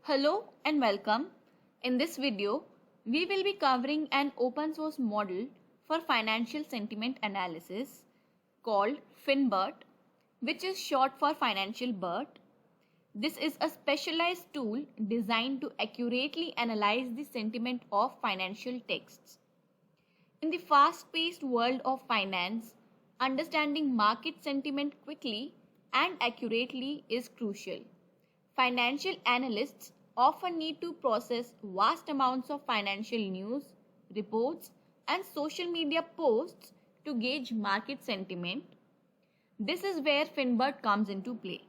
Hello and welcome. In this video, we will be covering an open source model for financial sentiment analysis called FinBERT, which is short for Financial BERT. This is a specialized tool designed to accurately analyze the sentiment of financial texts. In the fast-paced world of finance, understanding market sentiment quickly and accurately is crucial. Financial analysts often need to process vast amounts of financial news, reports, and social media posts to gauge market sentiment. This is where FinBERT comes into play.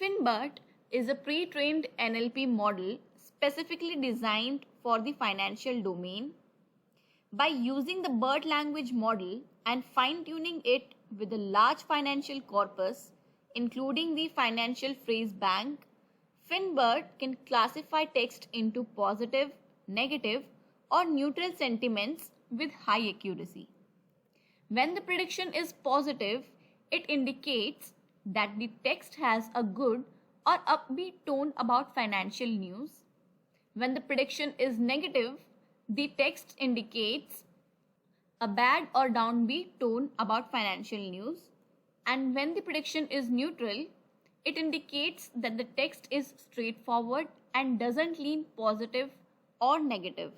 FinBERT is a pre-trained NLP model specifically designed for the financial domain. By using the BERT language model and fine-tuning it with a large financial corpus, including the financial phrase bank, FinBERT can classify text into positive, negative, or neutral sentiments with high accuracy. When the prediction is positive, it indicates that the text has a good or upbeat tone about financial news. When the prediction is negative, the text indicates a bad or downbeat tone about financial news. And when the prediction is neutral, it indicates that the text is straightforward and doesn't lean positive or negative.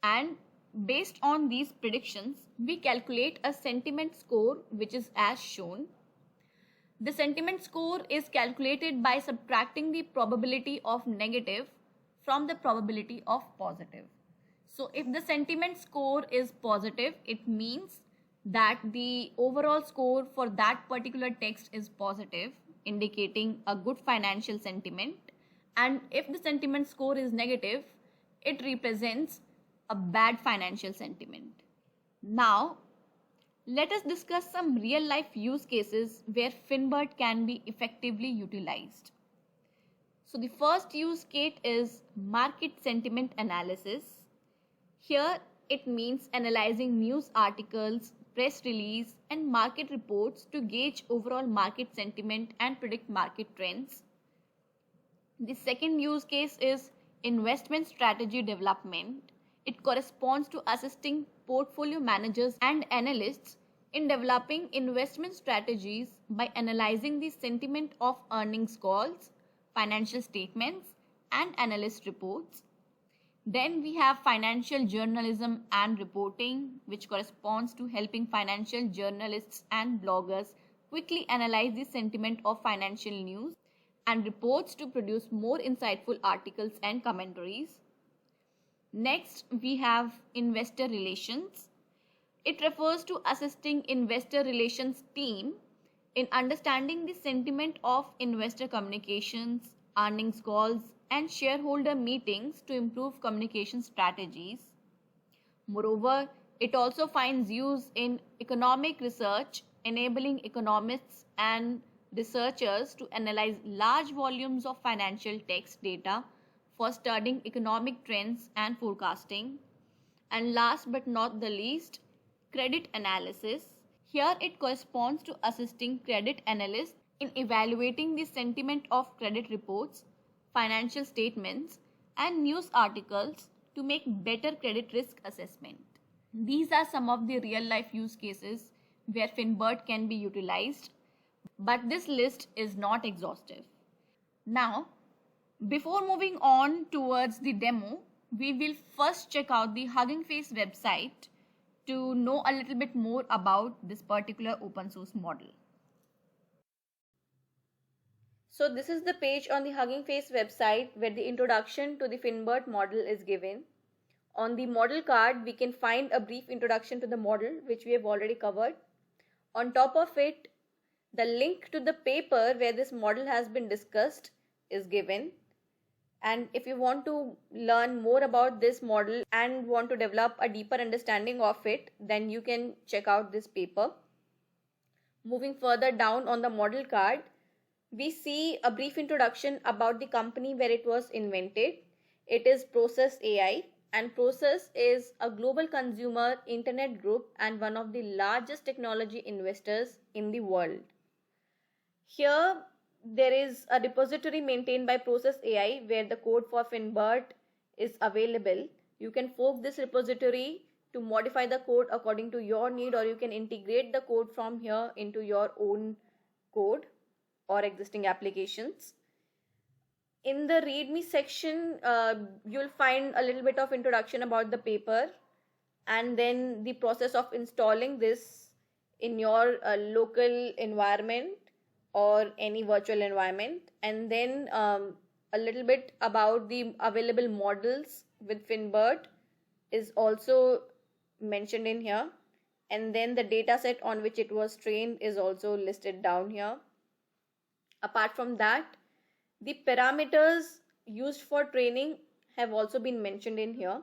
And based on these predictions, we calculate a sentiment score, which is as shown. The sentiment score is calculated by subtracting the probability of negative from the probability of positive. So if the sentiment score is positive, it means that the overall score for that particular text is positive, indicating a good financial sentiment. And if the sentiment score is negative, it represents a bad financial sentiment. Now, let us discuss some real-life use cases where FinBERT can be effectively utilized. So the first use case is market sentiment analysis. Here it means analyzing news articles, press release, and market reports to gauge overall market sentiment and predict market trends. The second use case is investment strategy development. It corresponds to assisting portfolio managers and analysts in developing investment strategies by analyzing the sentiment of earnings calls, financial statements, and analyst reports. Then we have financial journalism and reporting, which corresponds to helping financial journalists and bloggers quickly analyze the sentiment of financial news and reports to produce more insightful articles and commentaries. Next, we have investor relations. It refers to assisting investor relations team in understanding the sentiment of investor communications, earnings calls, and shareholder meetings to improve communication strategies. Moreover, it also finds use in economic research, enabling economists and researchers to analyze large volumes of financial text data for studying economic trends and forecasting. And last but not the least, credit analysis. Here it corresponds to assisting credit analysts in evaluating the sentiment of credit reports, financial statements, and news articles to make better credit risk assessment. These are some of the real-life use cases where FinBERT can be utilized, but this list is not exhaustive. Now, before moving on towards the demo, we will first check out the Hugging Face website to know a little bit more about this particular open source model. So this is the page on the Hugging Face website where the introduction to the FinBERT model is given. On the model card, we can find a brief introduction to the model, which we have already covered. On top of it, the link to the paper where this model has been discussed is given. And if you want to learn more about this model and want to develop a deeper understanding of it, then you can check out this paper. Moving further down on the model card, we see a brief introduction about the company where it was invented. It is Process AI, and Process is a global consumer internet group and one of the largest technology investors in the world. Here there is a repository maintained by Process AI where the code for FinBERT is available. You can fork this repository to modify the code according to your need, or you can integrate the code from here into your own code or existing applications. In the README section, you'll find a little bit of introduction about the paper, and then the process of installing this in your local environment or any virtual environment, and then a little bit about the available models with FinBERT is also mentioned in here, and then the data set on which it was trained is also listed down here. Apart from that, the parameters used for training have also been mentioned in here.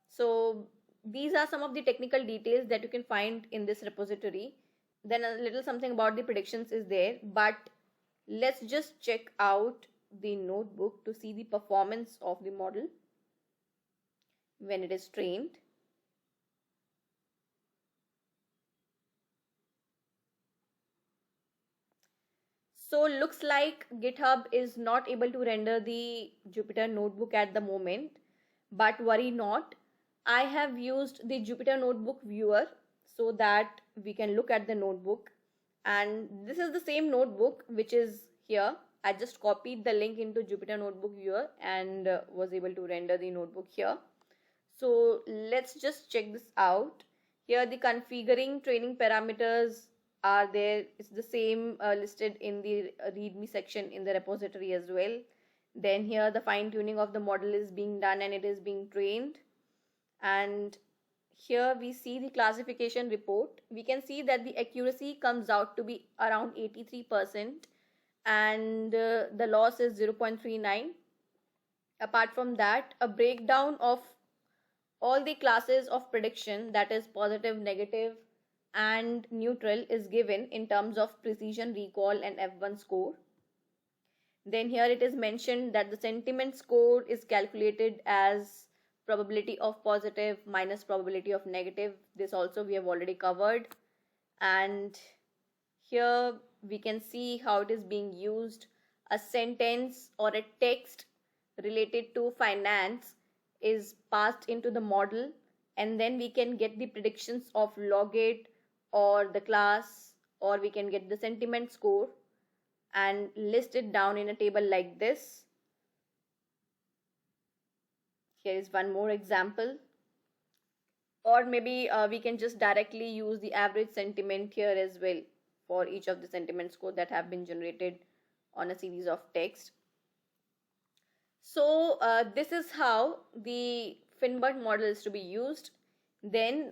So these are some of the technical details that you can find in this repository. Then a little something about the predictions is there, but let's just check out the notebook to see the performance of the model when it is trained. So looks like GitHub is not able to render the Jupyter notebook at the moment, but worry not. I have used the Jupyter notebook viewer so that we can look at the notebook, and this is the same notebook which is here. I just copied the link into Jupyter notebook viewer and was able to render the notebook here. So let's just check this out. Here the configuring training parameters are there. It's the same listed in the README section in the repository as well. Then here the fine tuning of the model is being done and it is being trained. And here we see the classification report. We can see that the accuracy comes out to be around 83% and the loss is 0.39. Apart from that, a breakdown of all the classes of prediction, that is positive, negative and neutral, is given in terms of precision, recall and F1 score. Then here it is mentioned that the sentiment score is calculated as probability of positive minus probability of negative. This also we have already covered. And here we can see how it is being used. A sentence or a text related to finance is passed into the model, and then we can get the predictions of logit or the class, or we can get the sentiment score and list it down in a table like this. Here is one more example. Or maybe we can just directly use the average sentiment here as well for each of the sentiment score that have been generated on a series of text. So this is how the FinBERT model is to be used. Then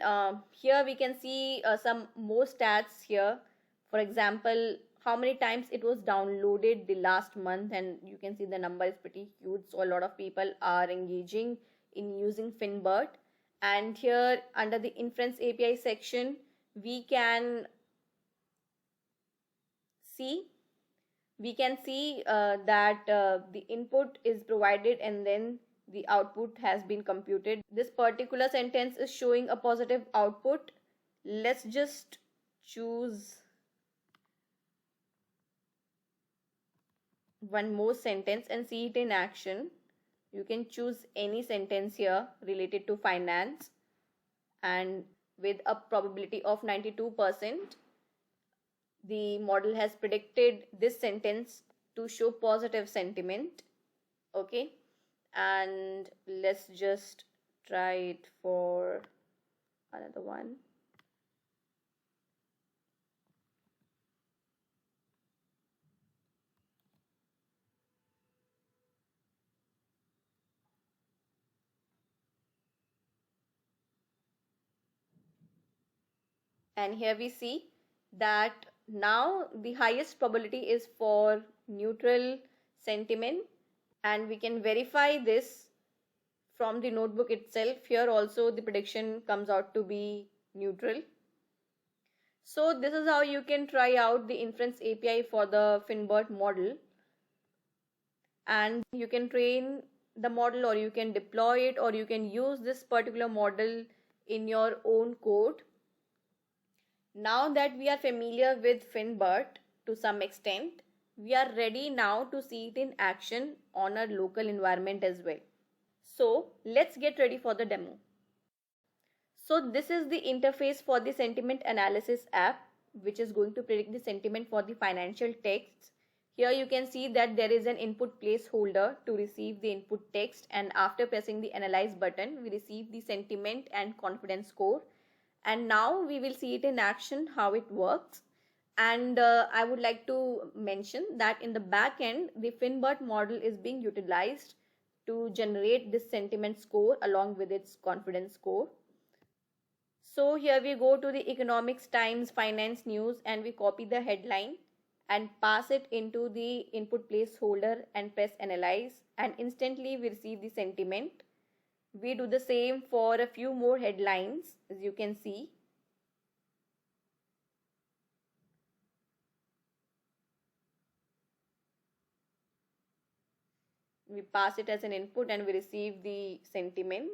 here we can see some more stats here. For example, how many times it was downloaded the last month, and you can see the number is pretty huge. So a lot of people are engaging in using FinBERT. And here under the inference API section, we can see that the input is provided and then the output has been computed. This particular sentence is showing a positive output. Let's just choose one more sentence and see it in action. You can choose any sentence here related to finance, and with a probability of 92%, the model has predicted this sentence to show positive sentiment. Okay, and let's just try it for another one. And here we see that now the highest probability is for neutral sentiment, and we can verify this from the notebook itself. Here also the prediction comes out to be neutral. So this is how you can try out the inference API for the FinBERT model, and you can train the model, or you can deploy it, or you can use this particular model in your own code. Now that we are familiar with FinBERT to some extent, we are ready now to see it in action on our local environment as well. So let's get ready for the demo. So this is the interface for the sentiment analysis app, which is going to predict the sentiment for the financial texts. Here you can see that there is an input placeholder to receive the input text, and after pressing the analyze button we receive the sentiment and confidence score. And now we will see it in action how it works. And I would like to mention that in the back end the FinBERT model is being utilized to generate this sentiment score along with its confidence score. So here we go to the Economics Times Finance News and we copy the headline and pass it into the input placeholder and press analyze, and instantly we receive the sentiment. We do the same for a few more headlines, as you can see. We pass it as an input and we receive the sentiment.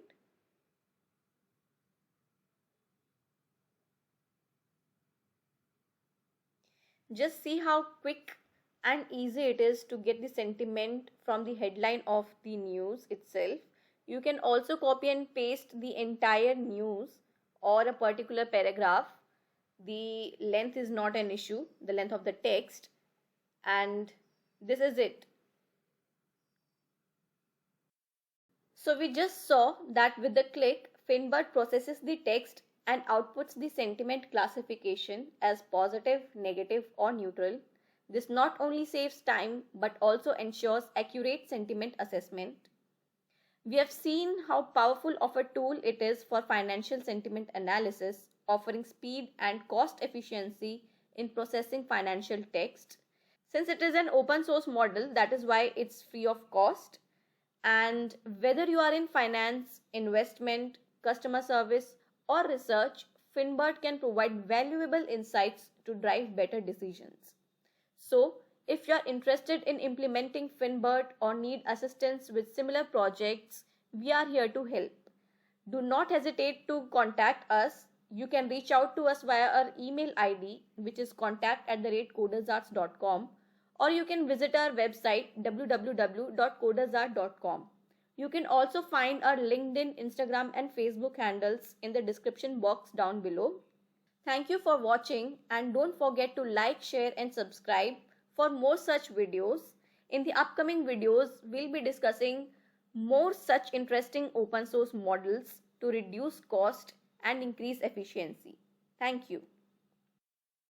Just see how quick and easy it is to get the sentiment from the headline of the news itself. You can also copy and paste the entire news or a particular paragraph. The length is not an issue, the length of the text, and this is it. So we just saw that with the click, FinBERT processes the text and outputs the sentiment classification as positive, negative or neutral. This not only saves time but also ensures accurate sentiment assessment. We have seen how powerful of a tool it is for financial sentiment analysis, offering speed and cost efficiency in processing financial text. Since it is an open source model, that is why it's free of cost. And whether you are in finance, investment, customer service or research, FinBERT can provide valuable insights to drive better decisions. So, if you are interested in implementing FinBERT or need assistance with similar projects, we are here to help. Do not hesitate to contact us. You can reach out to us via our email ID, which is contact@codersarts.com, or you can visit our website www.codersart.com. You can also find our LinkedIn, Instagram and Facebook handles in the description box down below. Thank you for watching, and don't forget to like, share and subscribe for more such videos. In the upcoming videos, we'll be discussing more such interesting open source models to reduce cost and increase efficiency. Thank you.